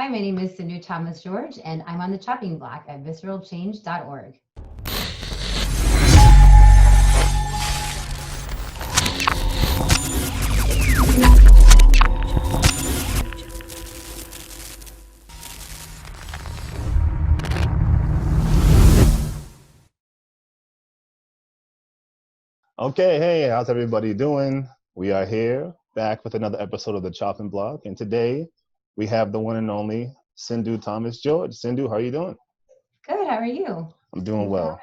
Hi, my name is Cindu Thomas-George, and I'm on the chopping block at visceralchange.org. Okay, hey, how's everybody doing? We are here back with another episode of the Chopping Block, and today we have the one and only Cindu Thomas-George. Cindu, how are you doing? Good, how are you? I'm doing well.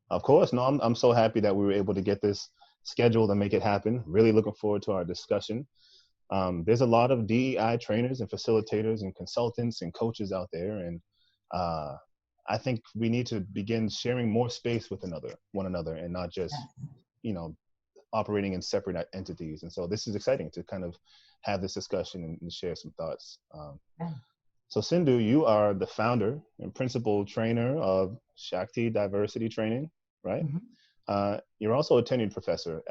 Of course, no, I'm so happy that we were able to get this scheduled and make it happen. Really looking forward to our discussion. There's a lot of DEI trainers and facilitators and consultants and coaches out there, and I think we need to begin sharing more space with one another, and not just, operating in separate entities. And so this is exciting to kind of have this discussion and share some thoughts. So Cindu, you are the founder and principal trainer of Shakti Diversity Training, right? Mm-hmm. You're also a tenured professor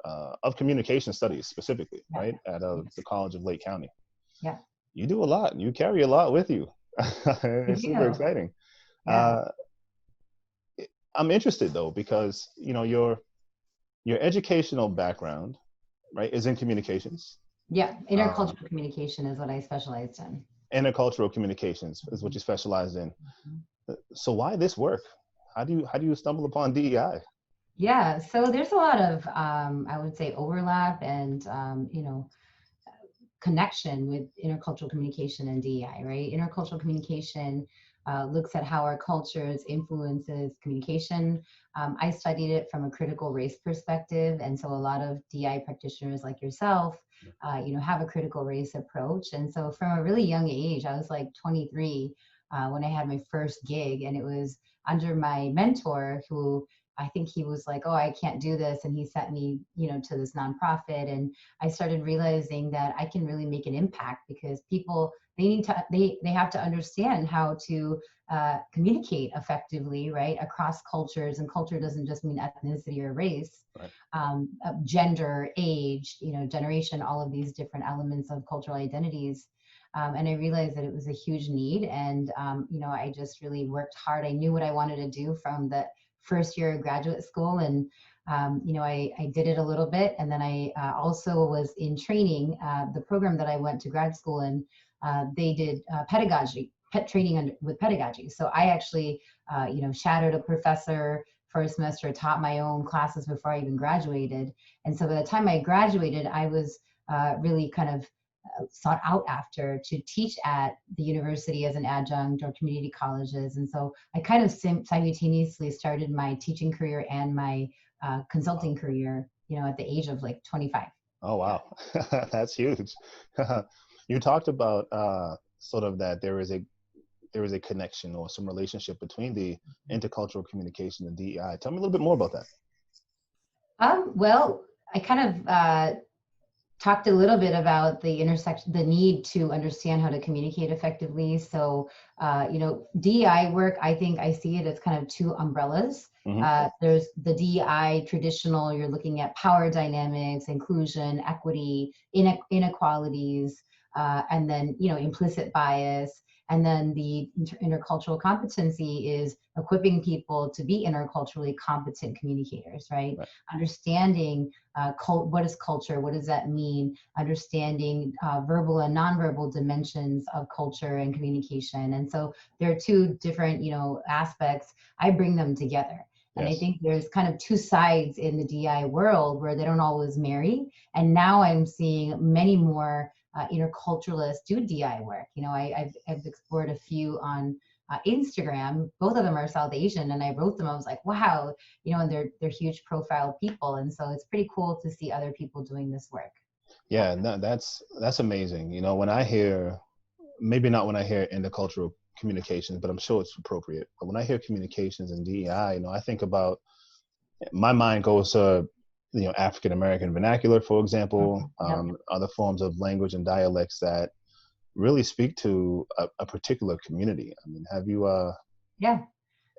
of communication studies specifically, right? At the College of Lake County. Yeah. You do a lot. You carry a lot with you. It's super exciting. Yeah. I'm interested though, because, your educational background, right, is in communications. Yeah, intercultural communication is what I specialized in. Intercultural communications is what you specialize in. So why this work? How do you stumble upon DEI? Yeah, so there's a lot of, I would say, overlap and, connection with intercultural communication and DEI, right? Intercultural communication looks at how our cultures influences communication. I studied it from a critical race perspective, and so a lot of DEI practitioners like yourself, have a critical race approach. And so from a really young age, I was like 23 when I had my first gig, and it was under my mentor who I think he was like, oh, I can't do this. And he sent me, to this nonprofit. And I started realizing that I can really make an impact because people, they have to understand how to communicate effectively, right, across cultures. And culture doesn't just mean ethnicity or race, right. Gender, age, generation, all of these different elements of cultural identities. And I realized that it was a huge need. And, I just really worked hard. I knew what I wanted to do from the first year of graduate school. And, I did it a little bit. And then I also was in training. The program that I went to grad school in, they did training with pedagogy. So I actually, shadowed a professor for a semester, taught my own classes before I even graduated. And so by the time I graduated, I was really kind of sought out after to teach at the university as an adjunct or community colleges. And so I kind of simultaneously started my teaching career and my consulting career, at the age of like 25. Oh, wow. That's huge. You talked about sort of that there is a connection or some relationship between the intercultural communication and DEI. Tell me a little bit more about that. Well, I kind of talked a little bit about the need to understand how to communicate effectively. So, DEI work, I think I see it as kind of two umbrellas. Mm-hmm. There's the DEI traditional, you're looking at power dynamics, inclusion, equity, inequalities, and then, implicit bias. And then the intercultural competency is equipping people to be interculturally competent communicators, right? Understanding what is culture, what does that mean? Understanding verbal and nonverbal dimensions of culture and communication. And so there are two different, aspects. I bring them together. And I think there's kind of two sides in the DEI world where they don't always marry. And now I'm seeing many more interculturalists do DI work. I've explored a few on Instagram. Both of them are South Asian, and I wrote them. I was like, wow, and they're huge profile people, and so it's pretty cool to see other people doing this work. Yeah, that's amazing. When I hear, maybe not when I hear intercultural communications, but I'm sure it's appropriate. But when I hear communications and DEI, I think about, my mind goes to African American vernacular, for example, other forms of language and dialects that really speak to a particular community. I mean, have you? Yeah,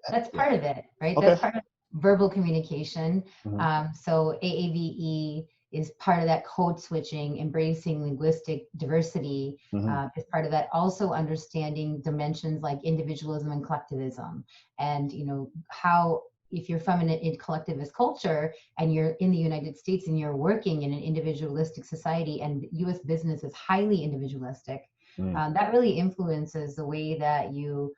that's part of it, right? Okay. That's part of verbal communication. Mm-hmm. So AAVE is part of that code switching, embracing linguistic diversity, Hmm. is part of that. Also understanding dimensions like individualism and collectivism, and how if you're from a collectivist culture and you're in the United States and you're working in an individualistic society, and U.S. business is highly individualistic, Mm. that really influences the way that you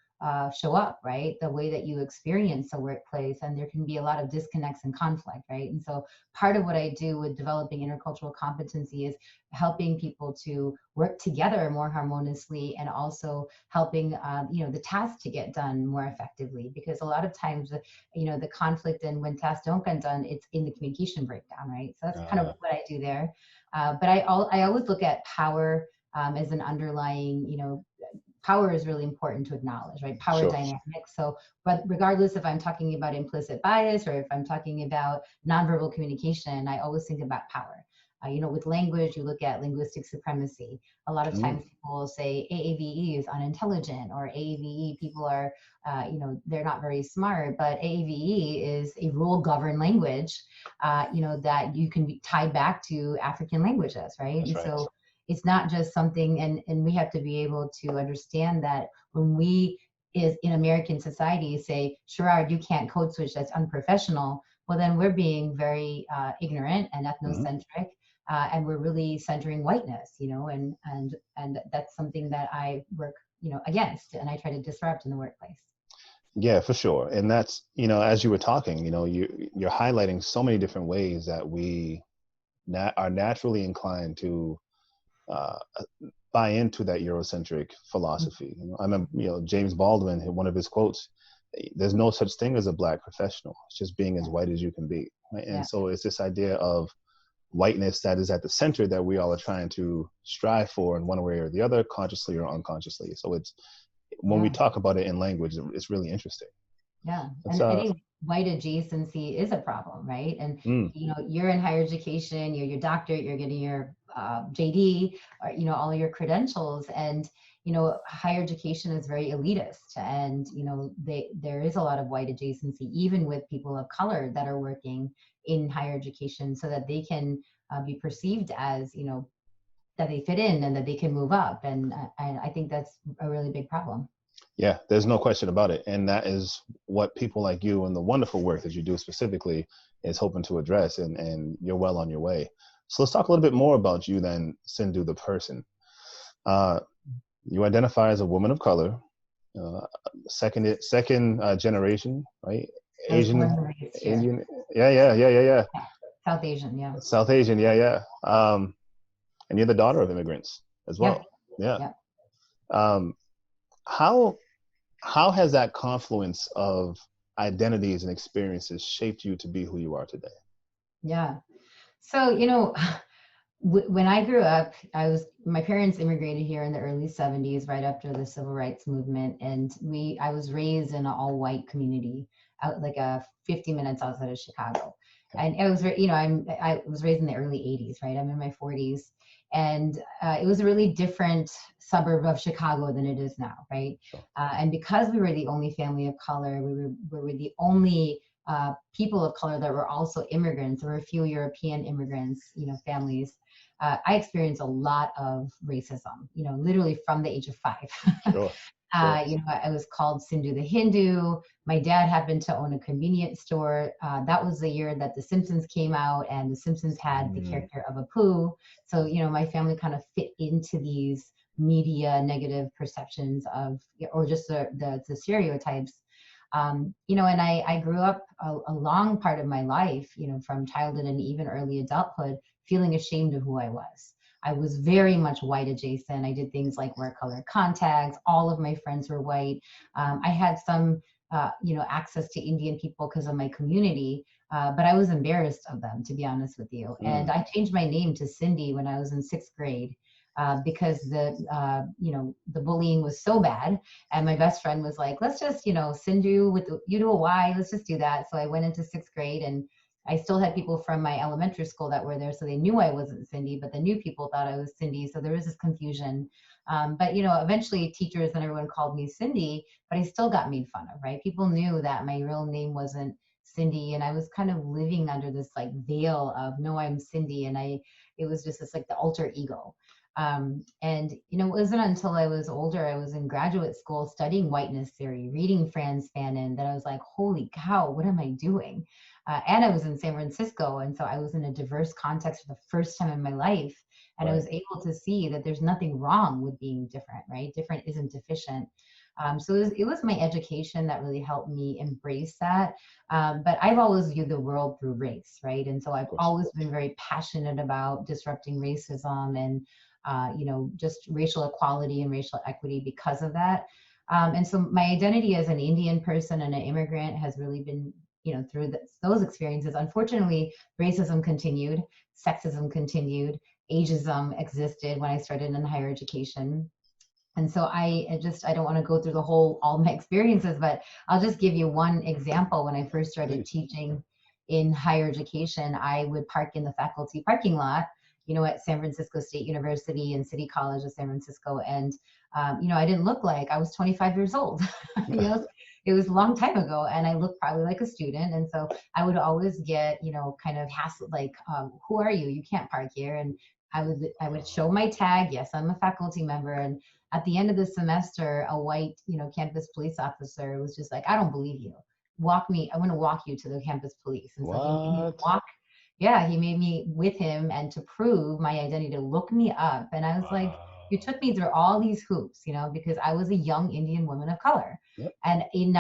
show up, right? The way that you experience the workplace, and there can be a lot of disconnects and conflict, right? And so part of what I do with developing intercultural competency is helping people to work together more harmoniously, and also helping the tasks to get done more effectively, because a lot of times the conflict, and when tasks don't get done, it's in the communication breakdown, right? So that's kind of what I do there. But I always look at power as an underlying, power is really important to acknowledge, right? Power Sure. dynamics. So, but regardless if I'm talking about implicit bias or if I'm talking about nonverbal communication, I always think about power. With language, you look at linguistic supremacy. A lot of Mm. times people will say AAVE is unintelligent, or AAVE people are, they're not very smart, but AAVE is a rule-governed language, that you can be tied back to African languages, right? That's And right. so it's not just something, and we have to be able to understand that when we is in American society say, Sherrod, you can't code switch, that's unprofessional, well then we're being very ignorant and Hmm. ethnocentric, and we're really centering whiteness, and that's something that I work against, and I try to disrupt in the workplace. Yeah, for sure. And that's, as you were talking, you're highlighting so many different ways that we are naturally inclined to uh, buy into that Eurocentric philosophy. I remember, James Baldwin, one of his quotes, there's no such thing as a black professional. It's just being as Yeah, white as you can be. Right? And yeah, so it's this idea of whiteness that is at the center that we all are trying to strive for in one way or the other, consciously or unconsciously. So it's, when we yeah. talk about it in language, it's really interesting. Yeah, It's and I think white adjacency is a problem, right? And mm, you're in higher education, you're your doctorate, you're getting your JD, or all of your credentials, and higher education is very elitist, and there is a lot of white adjacency, even with people of color that are working in higher education, so that they can be perceived as that they fit in and that they can move up, and I think that's a really big problem. yeah, there's no question about it. And that is what people like you and the wonderful work that you do specifically is hoping to address. And you're well on your way. So let's talk a little bit more about you then, Cindu, the person. Uh, you identify as a woman of color, uh, second generation, right? I was born Asian, and raised here. Indian. Yeah. Yeah. South Asian, yeah. South Asian, yeah. And you're the daughter of immigrants as Yep, well. Yeah. yep. Um, how how has that confluence of identities and experiences shaped you to be who you are today? Yeah. So, when I grew up, my parents immigrated here in the early 70s, right after the civil rights movement. And I was raised in an all white community out like 50 minutes outside of Chicago. Okay. And I was raised in the early 80s, right? I'm in my 40s. And it was a really different suburb of Chicago than it is now, right? Sure. And because we were the only family of color, we were the only people of color that were also immigrants. There were a few European immigrants, families. I experienced a lot of racism, literally from the age of 5. Sure. Sure. I was called Cindu the Hindu. My dad happened to own a convenience store. That was the year that The Simpsons came out, and The Simpsons had the Mm, character of Apu. So, my family kind of fit into these media negative perceptions of, or just the stereotypes. And I grew up a long part of my life, from childhood and even early adulthood, feeling ashamed of who I was. I was very much white adjacent. I did things like wear colored contacts. All of my friends were white. I had some, access to Indian people because of my community, but I was embarrassed of them, to be honest with you. And mm, I changed my name to Cindy when I was in 6th grade. Because the bullying was so bad, and my best friend was like, let's just, Cindu with you do a Y, let's just do that. So I went into 6th grade, and I still had people from my elementary school that were there. So they knew I wasn't Cindy, but the new people thought I was Cindy. So there was this confusion. But, eventually teachers and everyone called me Cindy, but I still got made fun of, right? People knew that my real name wasn't Cindy, and I was kind of living under this like veil of no, I'm Cindy, and it was just this like the alter ego. And it wasn't until I was older, I was in graduate school studying whiteness theory, reading Franz Fanon, that I was like, holy cow, what am I doing? And I was in San Francisco, and so I was in a diverse context for the first time in my life, and I Right. was able to see that there's nothing wrong with being different, right? Different isn't deficient. So it was my education that really helped me embrace that. But I've always viewed the world through race, right? And so Of I've course. always been very passionate about disrupting racism and, just racial equality and racial equity because of that. And so my identity as an Indian person and an immigrant has really been, through those experiences. Unfortunately, racism continued, sexism continued, ageism existed when I started in higher education. And so I don't want to go through all my experiences, but I'll just give you one example. When I first started Please. teaching in higher education, I would park in the faculty parking lot, at San Francisco State University and City College of San Francisco. And, I didn't look like I was 25 years old. you know, it was a long time ago, and I looked probably like a student. And so I would always get, kind of hassled, like, who are you? You can't park here. And I would show my tag. Yes, I'm a faculty member. And at the end of the semester, a white, campus police officer was just like, I don't believe you. Walk me. I want to walk you to the campus police. And so he made me What? walk. Yeah, he made me with him, and to prove my identity, to look me up. And I was like, you Wow. took me through all these hoops, because I was a young Indian woman of color. Yep. And in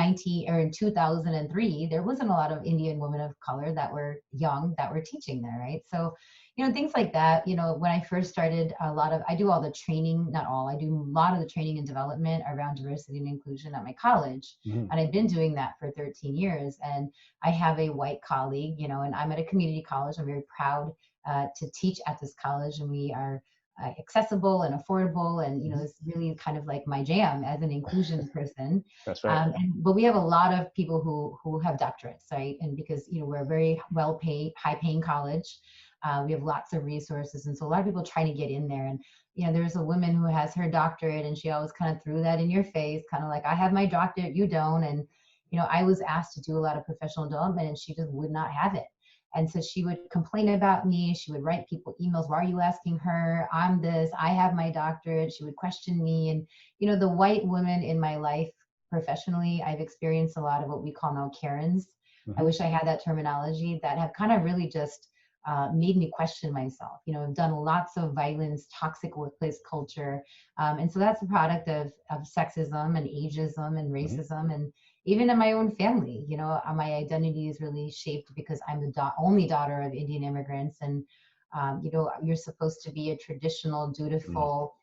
2003, there wasn't a lot of Indian women of color that were young that were teaching there, right? So things like that. When I first started, I do all the training, not all, I do a lot of the training and development around diversity and inclusion at my college. Mhm. And I've been doing that for 13 years. And I have a white colleague, and I'm at a community college. I'm very proud to teach at this college, and we are accessible and affordable. And, Mhm. it's really kind of like my jam as an inclusion person. That's right. But we have a lot of people who have doctorates, right? And because, we're a very well paid, high paying college. We have lots of resources. And so a lot of people trying to get in there. And, there's a woman who has her doctorate, and she always kind of threw that in your face, kind of like, I have my doctorate, you don't. And, I was asked to do a lot of professional development, and she just would not have it. And so she would complain about me. She would write people emails. Why are you asking her? I'm this, I have my doctorate. She would question me. And, the white women in my life professionally, I've experienced a lot of what we call now Karens. I Mhm. wish I had that terminology, that have kind of really just made me question myself. I've done lots of violence, toxic workplace culture. And so that's a product of sexism and ageism and Mhm. racism. And even in my own family, my identity is really shaped because I'm the only daughter of Indian immigrants. And, you're supposed to be a traditional, Mm. dutiful,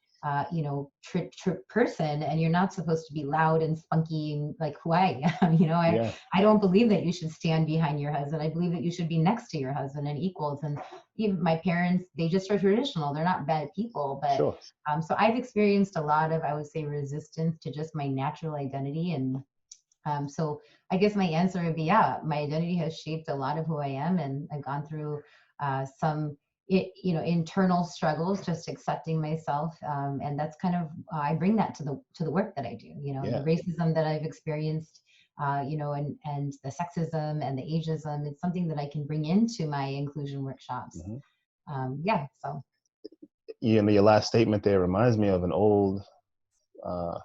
person, and you're not supposed to be loud and spunky and like who I am. Yeah. I don't believe that you should stand behind your husband. I believe that you should be next to your husband and equals. And even my parents, they just are traditional. They're not bad people, but Sure. so I've experienced a lot of, I would say, resistance to just my natural identity. And so I guess my answer would be, yeah, my identity has shaped a lot of who I am, and I've gone through some, internal struggles, just accepting myself, and that's kind of I bring that to the work that I do. The Yeah. racism that I've experienced, and the sexism and the ageism. It's something that I can bring into my inclusion workshops. Mhm. Yeah, so Your last statement there reminds me of uh,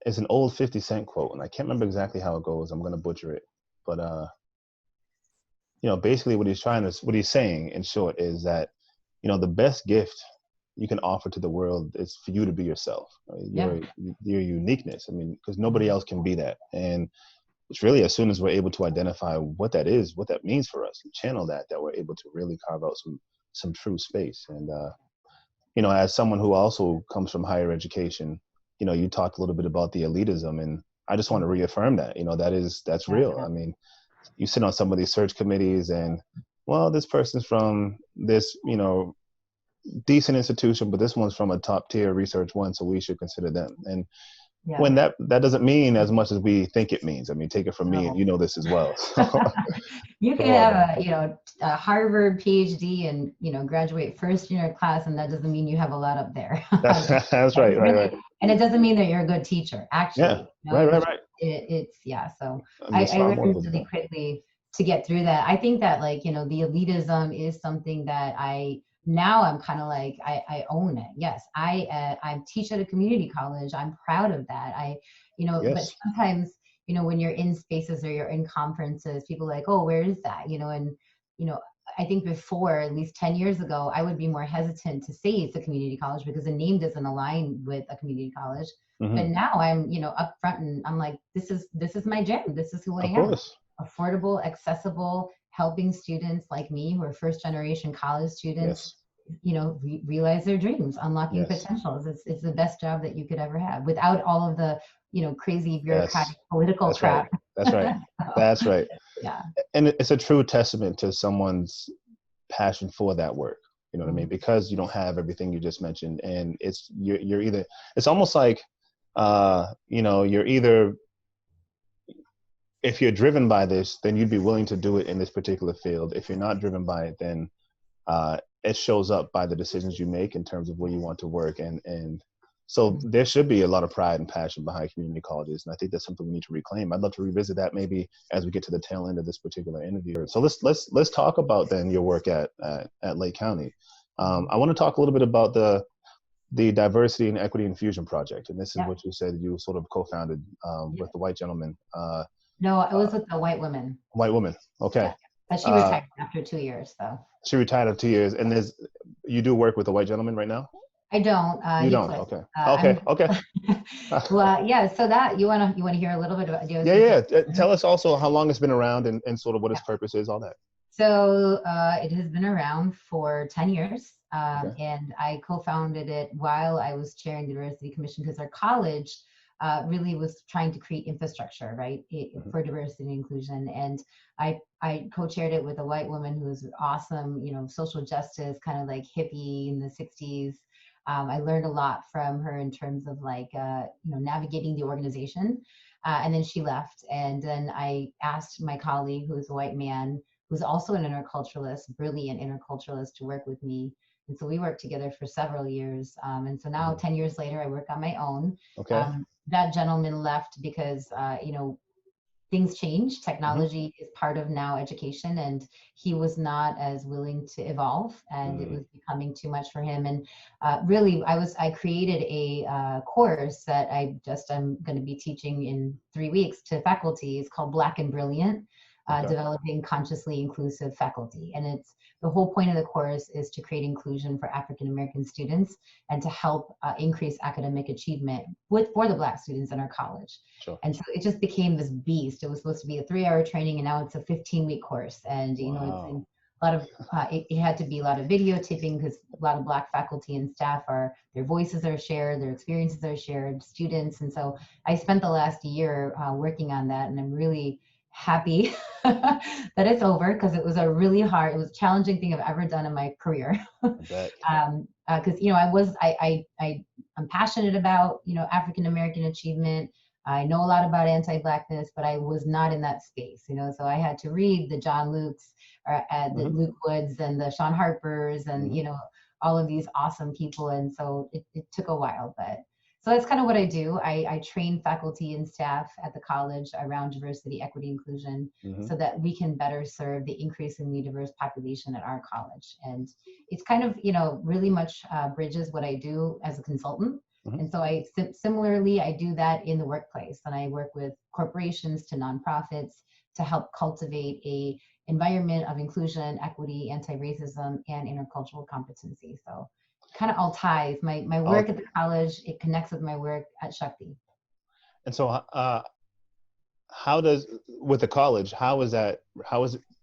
it's an old 50 Cent quote, and I can't remember exactly how it goes. I'm going to butcher it. But, basically what he's saying in short is that, the best gift you can offer to the world is for you to be yourself, right? yeah. Your uniqueness. I mean, because nobody Mhm. else can be that. And it's really as soon as we're able to identify what that is, what that means for us, and channel that we're able to really carve out some true space. And as someone who also comes from higher education, you talked a little bit about the elitism, and I just want to reaffirm that, that's Yeah. real. I mean, you sit on some of these search committees, and well, this person's from this, decent institution, but this one's from a top tier research one, so we should consider them. And Yeah. when that doesn't mean as much as we think it means. I mean, take it from me, and No. you know this as well. So, You can come on, man. have a Harvard PhD and graduate first in your class, and that doesn't mean you have a lot up there. That's right, right, right. Really, and it doesn't mean that you're a good teacher. Yeah, Actually, right, right, right. It's yeah. So I mean, it's I far more learned visible. really quickly to get through that. I think that, like, the elitism is something that now I'm kind of like, I own it. Yes, I teach at a community college. I'm proud of that. But Yes, sometimes, when you're in spaces or you're in conferences, people are like, oh, where is that? And you know, I think before, at least 10 years ago, I would be more hesitant to say it's a community college because the name doesn't align with a community college. But hmm now I'm, up front, and I'm like, this is my gym. This is who I of am. course. Affordable, accessible, helping students like me who are first generation college students, Yes, realize their dreams, unlocking yes, potentials. It's the best job that you could ever have without all of the, crazy yes. bureaucratic political That's right. crap. That's right. So, That's right. yeah. And it's a true testament to someone's passion for that work. You know what I mean? Mhm. Because you don't have everything you just mentioned, and you're either, it's almost like you're either, if you're driven by this, then you'd be willing to do it in this particular field. If you're not driven by it, then it shows up by the decisions you make in terms of where you want to work, and so Mhm. there should be a lot of pride and passion behind community colleges, and I think that's something we need to reclaim. I'd love to revisit that maybe as we get to the tail end of this particular interview. So let's talk about then your work at Lake County. Mhm. I want to talk a little bit about the Diversity and Equity Infusion Project, and this is Yeah. what you said you sort of co-founded Yeah. with the white gentleman, No, I uh, was with a white woman. white woman. Okay, Yeah. But she uh, retired after 2 years, though. she retired of 2 years, and you do work with a white gentleman right now. I don't. You He don't? quit. Okay. I'm. Okay. Okay. Well, yeah. So that you wanna hear a little bit about? Do you have Yeah, some yeah. questions? Tell us also how long it's been around, and sort of what Yeah. its purpose is, all that. So it has been around for 10 years, Okay. and I co-founded it while I was chairing the Diversity Commission because our college really was trying to create infrastructure, right, hmm for diversity and inclusion. And I co-chaired it with a white woman who was awesome, social justice, kind of like hippie in the 60s. I learned a lot from her in terms of like, navigating the organization. And then she left. And then I asked my colleague, who is a white man, who's also an interculturalist, brilliant interculturalist, to work with me. And so we worked together for several years. And so now, hmm 10 years later, I work on my own. Okay. That gentleman left because, things change. hmm Technology is part of now education, and he was not as willing to evolve, and it mm was becoming too much for him. And really, I created a course that I'm going to be teaching in 3 weeks to faculty. It's called Black and Brilliant, Okay. Developing Consciously Inclusive Faculty. And it's the whole point of the course is to create inclusion for African American students and to help increase academic achievement for the Black students in our college. Sure. And so it just became this beast. It was supposed to be a 3-hour training, and now it's a 15-week course. And it's Wow. in a lot of it had to be a lot of videotaping because a lot of Black faculty and staff their voices are shared, their experiences are shared, students. And so I spent the last year working on that, and I'm really happy that it's over because it was it was a challenging thing I've ever done in my career. I bet. Because I'm passionate about African American achievement. I know a lot about anti-Blackness, but I was not in that space. So I had to read the John Lukes, or the hmm Luke Woods, and the Sean Harpers, and hmm all of these awesome people. And so it took a while, but so that's kind of what I do. I train faculty and staff at the college around diversity, equity, inclusion, hmm so that we can better serve the increasingly diverse population at our college. And it's kind of, really much bridges what I do as a consultant. hmm And so similarly, I do that in the workplace, and I work with corporations to nonprofits to help cultivate a environment of inclusion, equity, anti-racism, and intercultural competency. So kind of all ties. My work at the college, it connects with my work at Shakti. And so, how does, with the college, how has it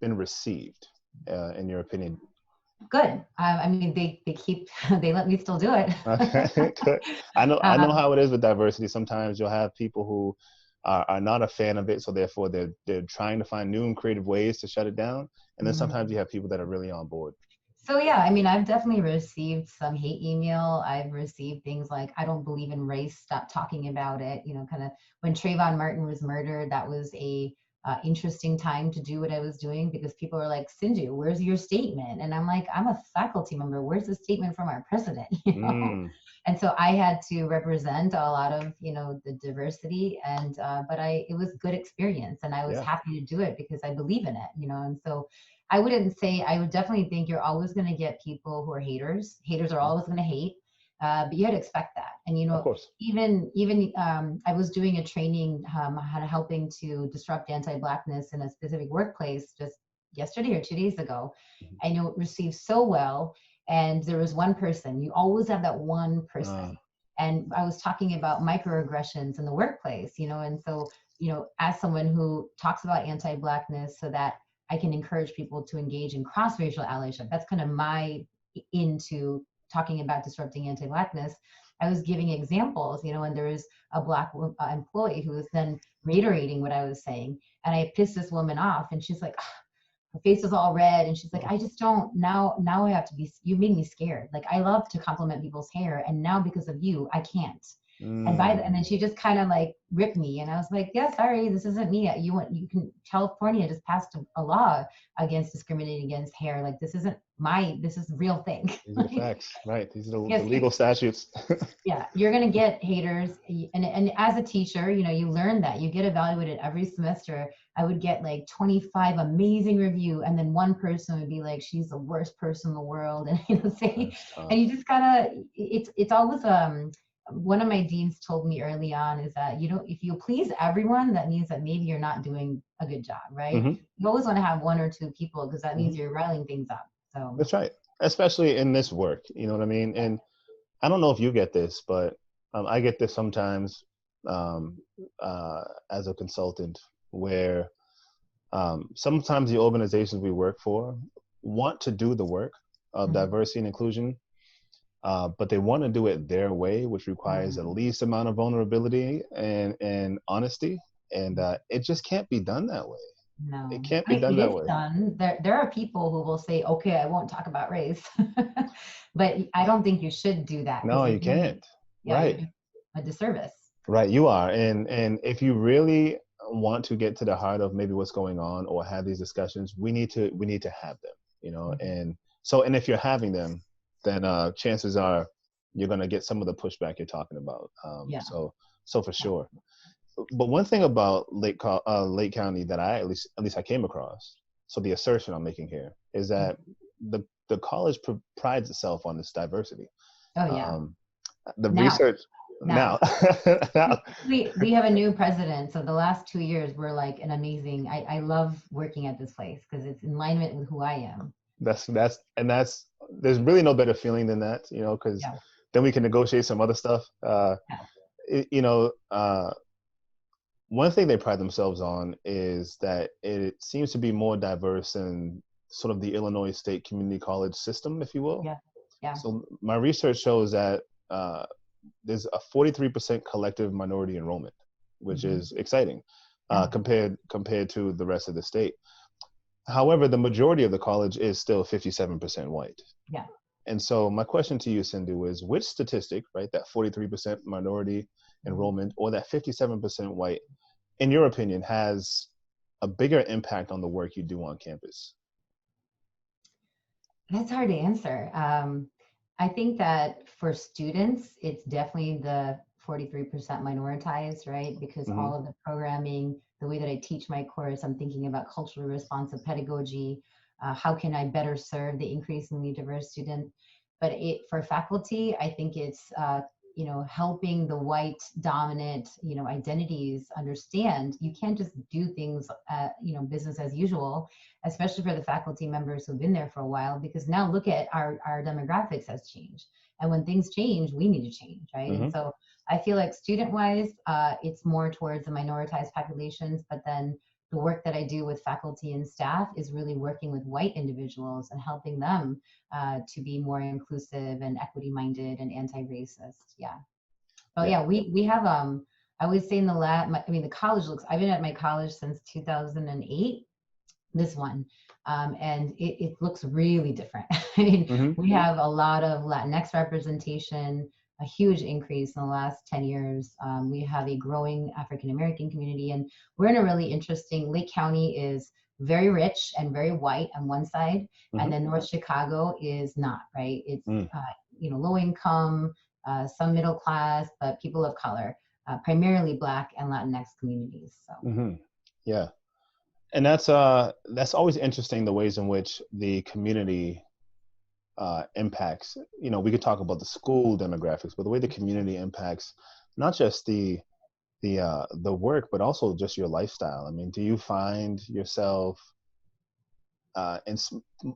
been received, in your opinion? Good. I mean, they keep they let me still do it. Okay, good. I know um, how it is with diversity. Sometimes you'll have people who are not a fan of it, so therefore they're trying to find new and creative ways to shut it down. And then mhm. sometimes you have people that are really on board. So yeah, I mean, I've definitely received some hate email. I've received things like, "I don't believe in race. Stop talking about it." Kind of when Trayvon Martin was murdered, that was a interesting time to do what I was doing, because people are like, Cindu, where's your statement? And I'm like, I'm a faculty member. Where's the statement from our president? You know? Mm, And so I had to represent a lot of, the diversity, and but it was good experience, and I was yeah, happy to do it because I believe in it. And so I would definitely think you're always going to get people who are haters. Haters are mhm, always going to hate, but you had to expect that. And of course. even I was doing a training, helping to disrupt anti-Blackness in a specific workplace just yesterday or 2 days ago. Mhm. I know it received so well, and there was one person. You always have that one Uh, person. And I was talking about microaggressions in the workplace, and so, as someone who talks about anti-Blackness, so that I can encourage people to engage in cross-racial allyship. That's kind of my into talking about disrupting anti-Blackness. I was giving examples, and there was a Black employee who was then reiterating what I was saying, and I pissed this woman off, and she's like, her face is all red, and she's like, I just don't, now I have to be, you made me scared. Like, I love to compliment people's hair, and now because of you I can't. And then mm, she just kind of like ripped me, and I was like, yeah, sorry, this isn't me. You can, California just passed a law against discriminating against hair. Like, this is a real thing. these are the Like, facts, right? These are the yes, legal statutes. yeah, you're going to get haters. And as a teacher, you learn that you get evaluated every semester. I would get like 25 amazing review, and then one person would be like, she's the worst person in the world. And say, That's tough. and you just gotta, it's always one of my deans told me early on is that, if you please everyone, that means that maybe you're not doing a good job, right? Hmm. You always want to have one or two people, because that Hmm. means you're riling things up. So That's right. Especially in this work, you know what I mean? And I don't know if you get this, but I get this sometimes um, as a consultant, where sometimes the organizations we work for want to do the work of mhm, diversity and inclusion, but they want to do it their way, which requires the mhm, least amount of vulnerability and honesty. And mhm. it just can't be done that way. It No, can't I be mean, done it that is way. done. There are people who will say, okay, I won't talk about race. But I don't think you should do that, No, because you can't. you're Right. doing a disservice. Right, you are. And if you really want to get to the heart of maybe what's going on or have these discussions, we need to have them, Mhm. and so, and if you're having them, then chances are you're going to get some of the pushback you're talking about. Yeah. So for sure. But one thing about Lake County that at least I came across, so the assertion I'm making here is Mhm. that the college prides itself on this diversity. Oh, yeah. Um, the Now, research now. now, now We have a new president, so the last 2 years were like an amazing. I love working at this place because it's in alignment with who I am. that's there's really no better feeling than that, because Yeah. then we can negotiate some other stuff. Yeah. It, you know, one thing they pride themselves on is that it seems to be more diverse than sort of the Illinois State Community College system, if you will. Yeah. Yeah. So my research shows that there's a 43% collective minority enrollment, which Hmm. is exciting Yeah. compared to the rest of the state. However, the majority of the college is still 57% white. Yeah. And so my question to you, Cindu, is which statistic, right, that 43% minority Mhm. enrollment or that 57% white, in your opinion, has a bigger impact on the work you do on campus? That's hard to answer. I think that for students, it's definitely the 43% minoritized, right? Because Mm-hmm. all of the programming, the way that I teach my course, I'm thinking about culturally responsive pedagogy. How can I better serve the increasingly diverse student? But for faculty, I think it's helping the white dominant identities understand you can't just do things business as usual, especially for the faculty members who've been there for a while, because now look at our demographics has changed. And when things change, we need to change, right? And Mm-hmm. so I feel like student-wise, it's more towards the minoritized populations, but then the work that I do with faculty and staff is really working with white individuals and helping them to be more inclusive and equity-minded and anti-racist. Yeah. Oh Yeah. yeah, we have I would say in the the college looks. I've been at my college since 2008, this one. And it looks really different. I mean, Mm-hmm. we have a lot of Latinx representation. a huge increase in the last 10 years. We have a growing African American community, and we're in a really interesting, Lake County is very rich and very white on one side, and then North Chicago is not, right? It's, low income, some middle class, but people of color, primarily Black and Latinx communities. So. Yeah. And that's always interesting, the ways in which the community impacts. We could talk about the school demographics, but the way the community impacts not just the work, but also just your lifestyle. I mean, do you find yourself in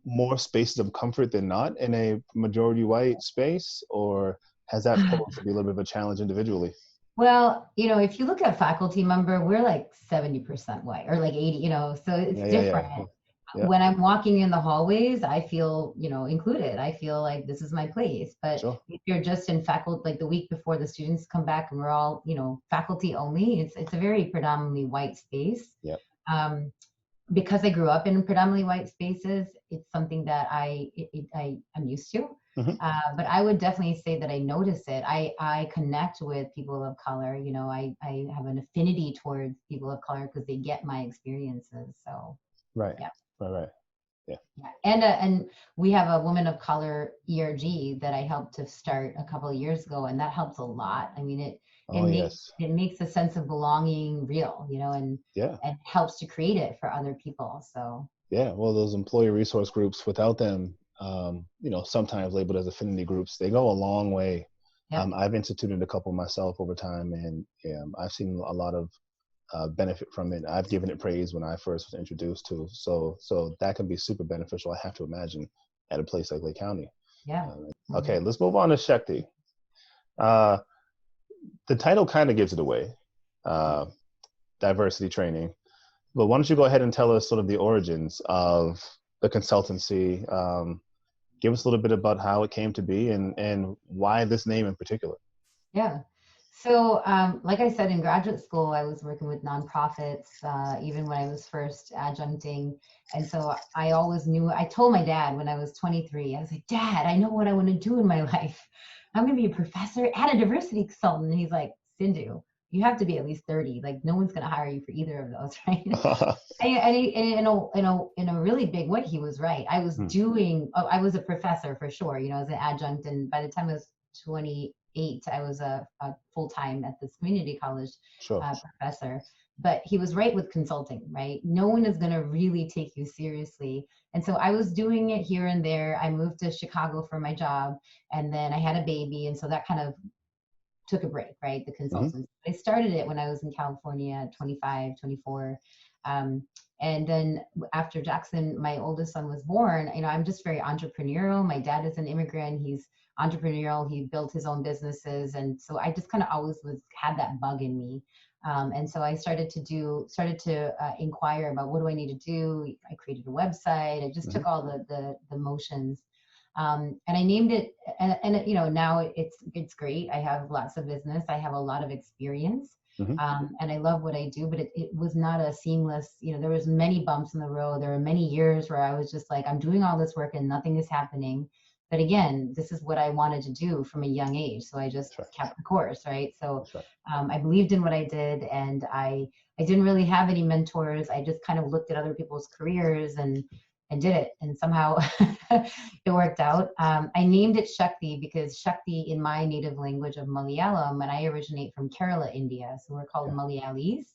more spaces of comfort than not in a majority white space, or has that posed to be a little bit of a challenge individually? Well, if you look at faculty member, we're like 70% white or like 80, so it's different. Yeah. When I'm walking in the hallways, I feel, included. I feel like this is my place. But Sure. if you're just in faculty, like the week before the students come back and we're all, faculty only, it's a very predominantly white space. Yeah. Because I grew up in predominantly white spaces, it's something that I'm used to. But I would definitely say that I notice it. I connect with people of color. I have an affinity towards people of color because they get my experiences. So. Right. Yeah. Right. Yeah. And we have a woman of color ERG that I helped to start a couple of years ago, and that helps a lot. I mean, it makes a sense of belonging real, and helps to create it for other people. So yeah, well, those employee resource groups, without them, sometimes labeled as affinity groups, they go a long way. Yep. I've instituted a couple myself over time, and I've seen a lot of benefit from it. I've given it praise when I first was introduced to. So that can be super beneficial, I have to imagine, at a place like Lake County. Yeah. Okay, let's move on to Shakti. The title kind of gives it away, diversity training. But why don't you go ahead and tell us sort of the origins of the consultancy? Give us a little bit about how it came to be and why this name in particular. Yeah. So, like I said, in graduate school, I was working with nonprofits, even when I was first adjuncting. And so I always knew, I told my dad when I was 23, I was like, Dad, I know what I want to do in my life. I'm going to be a professor and a diversity consultant. And he's like, Cindu, you have to be at least 30. Like, no one's going to hire you for either of those, right? and in a really big way, he was right. I was I was a professor for sure, as an adjunct. And by the time I was 28, I was a full-time at this community college professor. But he was right with consulting, right? No one is going to really take you seriously. And so I was doing it here and there. I moved to Chicago for my job, and then I had a baby. And so that kind of took a break, right? The consultants. I started it when I was in California at 25, 24. And then after Jackson, my oldest son, was born, I'm just very entrepreneurial. My dad is an immigrant. He's entrepreneurial. He built his own businesses. And so I just kind of always had that bug in me. And so I started to inquire about what do I need to do. I created a website. I just took all the motions. And I named it, and now it's great. I have lots of business. I have a lot of experience. And I love what I do, but it was not a seamless, there was many bumps in the road. There were many years where I was just like, I'm doing all this work and nothing is happening. But again, this is what I wanted to do from a young age. So I just kept the course, right? So I believed in what I did, and I didn't really have any mentors. I just kind of looked at other people's careers and did it. And somehow it worked out. I named it Shakti because Shakti in my native language of Malayalam, and I originate from Kerala, India. So we're called Malayalis,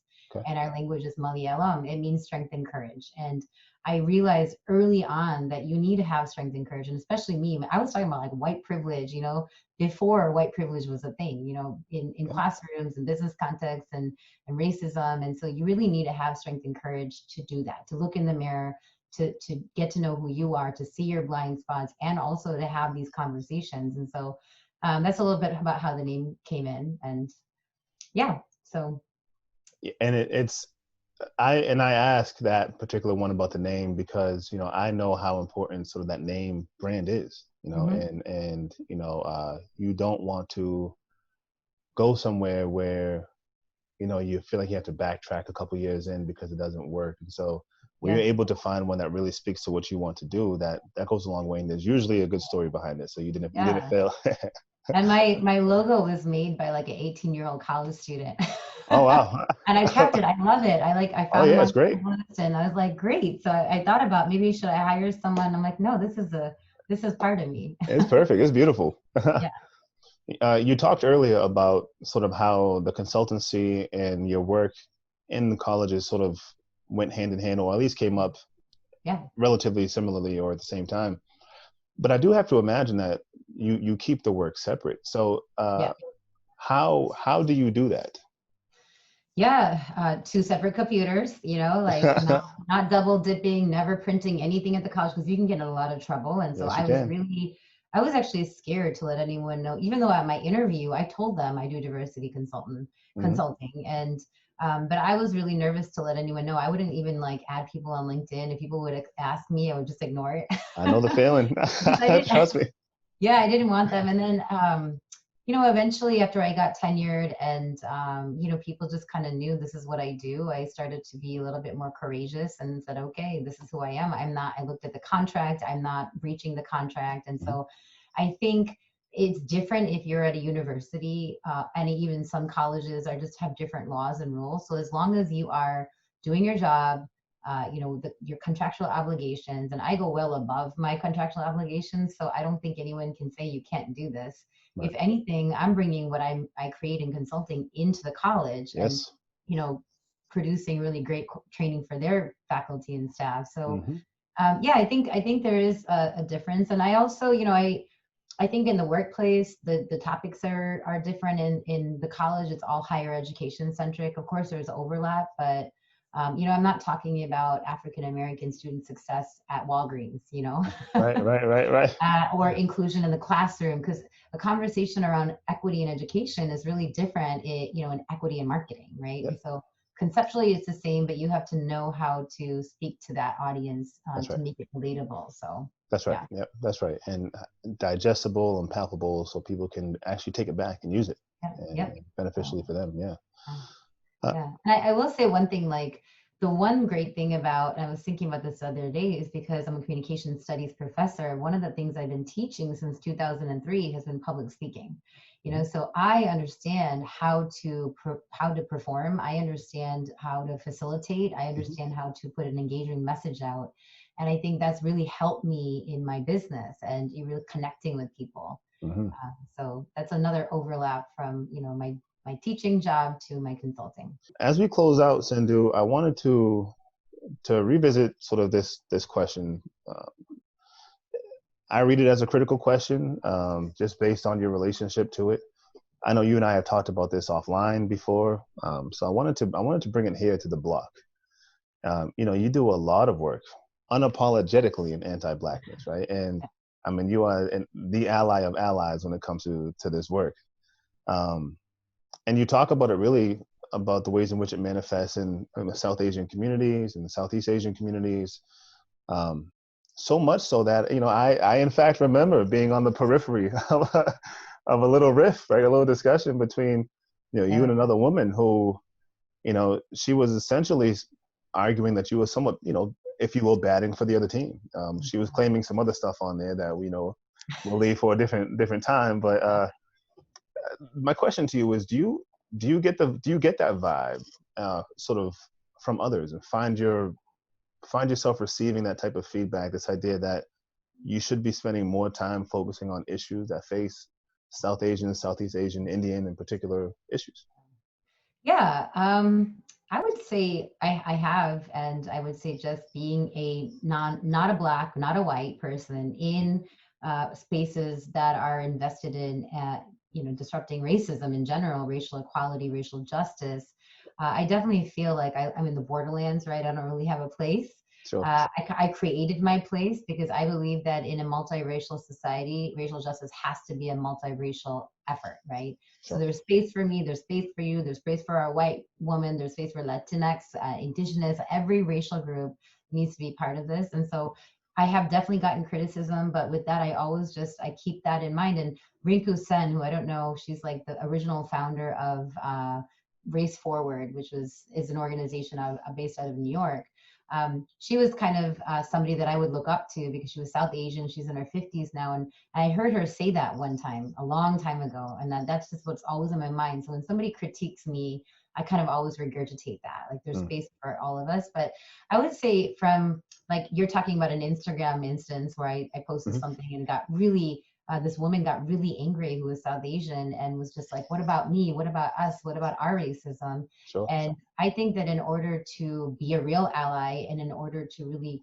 and our language is Malayalam. It means strength and courage. And I realized early on that you need to have strength and courage, and especially me. I was talking about like white privilege, before white privilege was a thing, in classrooms and business contexts and racism. And so you really need to have strength and courage to do that, to look in the mirror, to get to know who you are, to see your blind spots, and also to have these conversations. And so that's a little bit about how the name came in. And so. And I ask that particular one about the name because, I know how important sort of that name brand is, and you don't want to go somewhere where, you feel like you have to backtrack a couple years in because it doesn't work. And so when you're able to find one that really speaks to what you want to do, that goes a long way. And there's usually a good story behind it. So you didn't fail. And my logo was made by like an 18-year-old college student. Oh wow. And I kept it. I love it. I Oh found him yeah, on it's great. Craigslist and I was like, great. So I thought about maybe should I hire someone? I'm like, no, this is part of me. It's perfect. It's beautiful. Yeah. You talked earlier about sort of how the consultancy and your work in the colleges sort of went hand in hand, or at least came up Yeah. relatively similarly or at the same time. But I do have to imagine that you keep the work separate. So Yeah. how do you do that? Yeah, two separate computers, like not double dipping, never printing anything at the college because you can get in a lot of trouble. And so Yes, you can. I was actually scared to let anyone know, even though at my interview, I told them I do diversity Hmm. consulting. And, but I was really nervous to let anyone know. I wouldn't even like add people on LinkedIn. If people would ask me, I would just ignore it. I know the feeling. Because I didn't, Trust me. yeah, I didn't want them. And then, eventually after I got tenured and, people just kind of knew this is what I do, I started to be a little bit more courageous and said, okay, this is who I am. I looked at the contract, I'm not breaching the contract. And Mhm. so I think it's different if you're at a university, and even some colleges are just have different laws and rules. So as long as you are doing your job, your contractual obligations, and I go well above my contractual obligations. So I don't think anyone can say you can't do this. If Right. anything, I'm bringing what I create in consulting into the college and, Yes. you know, producing really great training for their faculty and staff. So, Hmm. yeah, I think there is a difference. And I also, I think in the workplace, the topics are different. In the college, it's all higher education centric. Of course, there's overlap, but I'm not talking about African American student success at Walgreens, Right. Right. Right. Right. or inclusion in the classroom, because a conversation around equity in education is really different, in equity in marketing, right? Yeah. And so conceptually it's the same, but you have to know how to speak to that audience That's to right. make it relatable. So That's right. yeah, Yeah. That's right. And digestible and palpable, so people can actually take it back and use it, yeah, and yep. So, beneficially for them. Yeah. uh, Uh, yeah. And I will say one thing, like the one great thing about, and I was thinking about this the other day, is because I'm a communication studies professor, one of the things I've been teaching since 2003 has been public speaking. mhm. So I understand how to perform. I understand how to facilitate. I Mhm. understand how to put an engaging message out. And I think that's really helped me in my business and really connecting with people. Mhm. So that's another overlap from, my teaching job to my consulting. As we close out, Sindhu, I wanted to revisit sort of this question. I read it as a critical question, just based on your relationship to it. I know you and I have talked about this offline before, so I wanted to bring it here to the block. You do a lot of work unapologetically in anti-blackness, right? And I mean, you are the ally of allies when it comes to this work. Um, and you talk about it really about the ways in which it manifests in the South Asian communities and the Southeast Asian communities. Um, so much so that I in fact remember being on the periphery of a little riff, right, a little discussion between you Yeah. and another woman who she was essentially arguing that you were somewhat if you will batting for the other team. She was claiming some other stuff on there that we'll leave for a different time. But my question to you is, do you get that vibe sort of from others, and find yourself receiving that type of feedback, this idea that you should be spending more time focusing on issues that face South Asian, Southeast Asian, Indian in particular issues? Yeah, I would say I have, and I would say just being not a black, not a white person in spaces that are invested in, disrupting racism in general, racial equality, racial justice. I definitely feel like I'm in the borderlands, right? I don't really have a place. Sure. I created my place because I believe that in a multiracial society, racial justice has to be a multiracial effort, right? So Sure. there's space for me, there's space for you, there's space for our white woman, there's space for Latinx, Indigenous, every racial group needs to be part of this. And so I have definitely gotten criticism, but with that, I keep that in mind. And Rinku Sen, who I don't know, she's like the original founder of Race Forward, which is an organization based out of New York. She was kind of somebody that I would look up to because she was South Asian. She's in her 50s now. And I heard her say that one time, a long time ago. And that's just what's always in my mind. So when somebody critiques me, I kind of always regurgitate that. Like there's space for all of us. But I would say from like you're talking about an Instagram instance where I posted something and got really this woman got really angry who was South Asian and was just like, what about me? What about us? What about our racism? Sure. And I think that in order to be a real ally and in order to really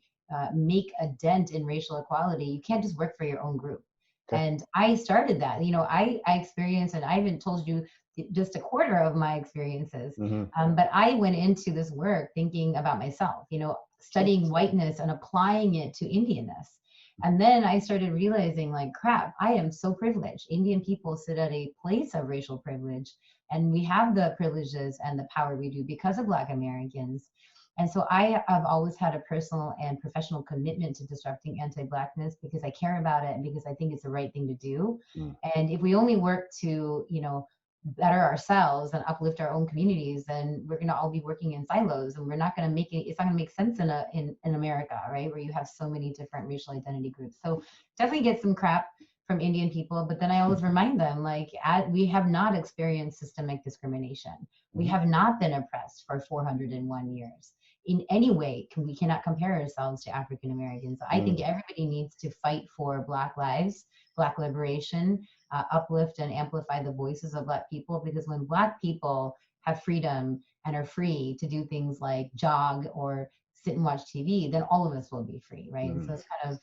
make a dent in racial equality, you can't just work for your own group. Okay. And I started that. I experienced, and I haven't told you just a quarter of my experiences, but I went into this work thinking about myself, studying whiteness and applying it to Indianness. And then I started realizing, like, crap, I am so privileged. Indian people sit at a place of racial privilege, and we have the privileges and the power we do because of Black Americans. And so I have always had a personal and professional commitment to disrupting anti-Blackness because I care about it and because I think it's the right thing to do. And if we only work to, better ourselves and uplift our own communities, then we're going to all be working in silos, and we're not going to make it. It's not going to make sense in America, right, where you have so many different racial identity groups. So definitely get some crap from Indian people, but then I always remind them, like, we have not experienced systemic discrimination. We have not been oppressed for 401 years in any way. We cannot compare ourselves to African Americans. So I think everybody needs to fight for Black lives, Black liberation, uplift and amplify the voices of Black people, because when Black people have freedom and are free to do things like jog or sit and watch TV, then all of us will be free, right? And so it's kind of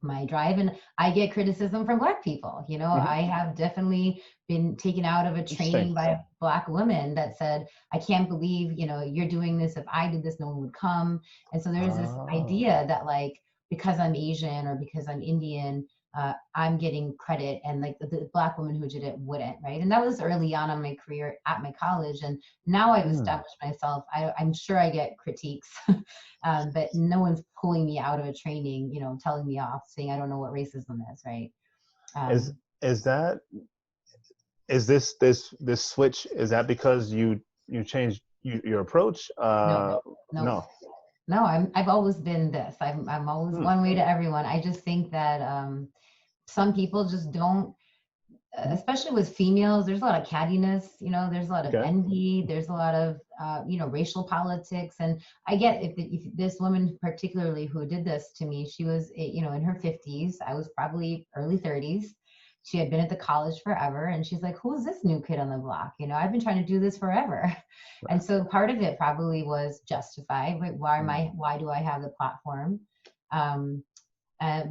my drive. And I get criticism from Black people. I have definitely been taken out of a training by a Black woman that said, I can't believe, you're doing this. If I did this, no one would come. And so there's this idea that, like, because I'm Asian or because I'm Indian, I'm getting credit, and like the Black woman who did it wouldn't, right? And that was early on in my career at my college. And now I've established myself. I'm sure I get critiques, but no one's pulling me out of a training, telling me off, saying I don't know what racism is, right? Is this switch? Is that because you changed your approach? No. I've always been this. I'm always one way to everyone. I just think that some people just don't, especially with females, there's a lot of cattiness, there's a lot of envy, there's a lot of, racial politics. And I get if this woman particularly who did this to me, she was, in her 50s, I was probably early 30s. She had been at the college forever, and she's like, who is this new kid on the block? I've been trying to do this forever. Right. And so part of it probably was justified. Why do I have the platform?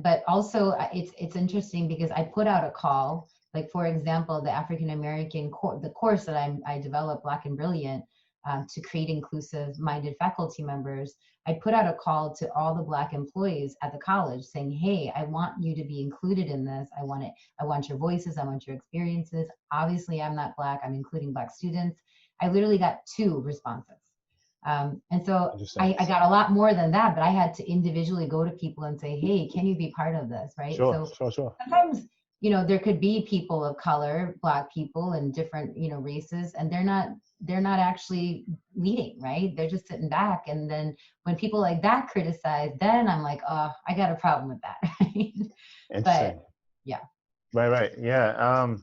But also it's interesting because I put out a call, like, for example, the African American the course that I developed, Black and Brilliant, to create inclusive minded faculty members. I put out a call to all the Black employees at the college saying, hey, I want you to be included in this. I want your voices. I want your experiences. Obviously, I'm not Black. I'm including Black students. I literally got 2 responses. And so I got a lot more than that, but I had to individually go to people and say, hey, can you be part of this, right? Sure. Sometimes, there could be people of color, Black people and different, races, and they're not actually leading, right? They're just sitting back. And then when people like that criticize, then I'm like, oh, I got a problem with that. Right? Interesting. But yeah. Right. Yeah.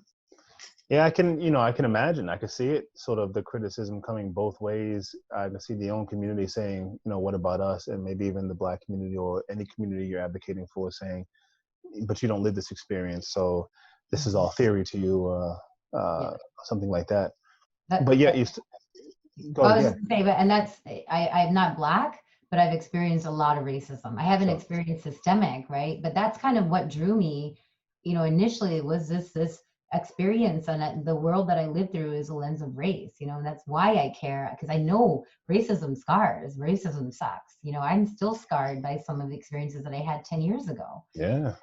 Yeah, I can imagine. I can see it, sort of the criticism coming both ways. I can see the own community saying, what about us? And maybe even the Black community or any community you're advocating for saying, but you don't live this experience. So this is all theory to you, something like that. But yeah, go ahead. I was going to say, and that's, I'm not Black, but I've experienced a lot of racism. I haven't experienced systemic, right? But that's kind of what drew me, initially was this experience, and the world that I lived through is a lens of race, and that's why I care, because I know racism scars, racism sucks. I'm still scarred by some of the experiences that I had 10 years ago. Yeah.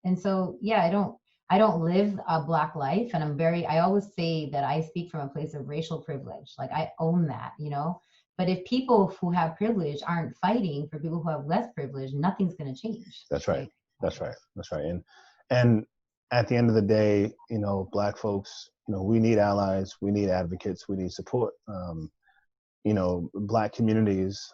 And so, yeah, I don't live a Black life, and I always say that I speak from a place of racial privilege. Like, I own that, but if people who have privilege aren't fighting for people who have less privilege, nothing's going to change. That's right. That's right. And at the end of the day, Black folks, we need allies, we need advocates, we need support. you know, Black communities,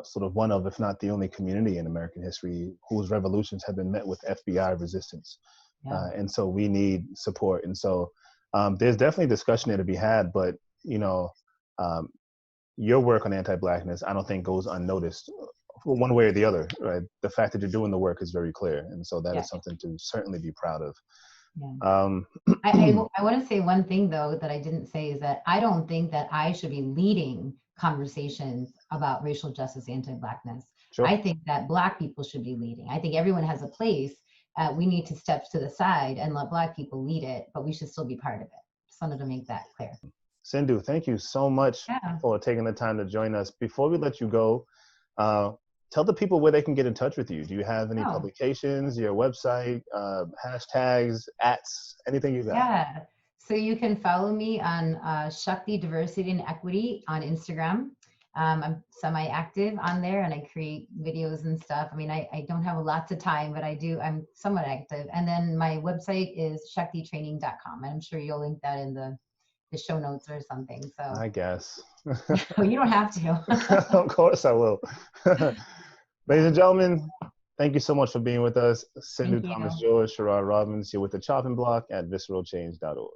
sort of one of, if not the only community in American history whose revolutions have been met with FBI resistance. Yeah. And so we need support. And so there's definitely discussion there to be had, but, you know, um, your work on anti-Blackness, I don't think goes unnoticed one way or the other, right? The fact that you're doing the work is very clear. And so that Yeah. is something to certainly be proud of. Yeah. I want to say one thing though that I didn't say is that I don't think that I should be leading conversations about racial justice, anti-Blackness. Sure. I think that Black people should be leading. I think everyone has a place. We need to step to the side and let Black people lead it, but we should still be part of it. Just wanted to make that clear. Cindu, thank you so much for taking the time to join us. Before we let you go, tell the people where they can get in touch with you. Do you have any publications, your website, hashtags, ats, anything you got? Yeah. So you can follow me on Shakti Diversity and Equity on Instagram. I'm semi-active on there and I create videos and stuff. I mean, I don't have lots of time, but I'm somewhat active. And then my website is shaktitraining.com. And I'm sure you'll link that in the show notes or something. So I guess. Well, you don't have to. Of course I will. Ladies and gentlemen, thank you so much for being with us. Cindu Thomas-George, Sherrod Robbins, here with the chopping block at visceralchange.org.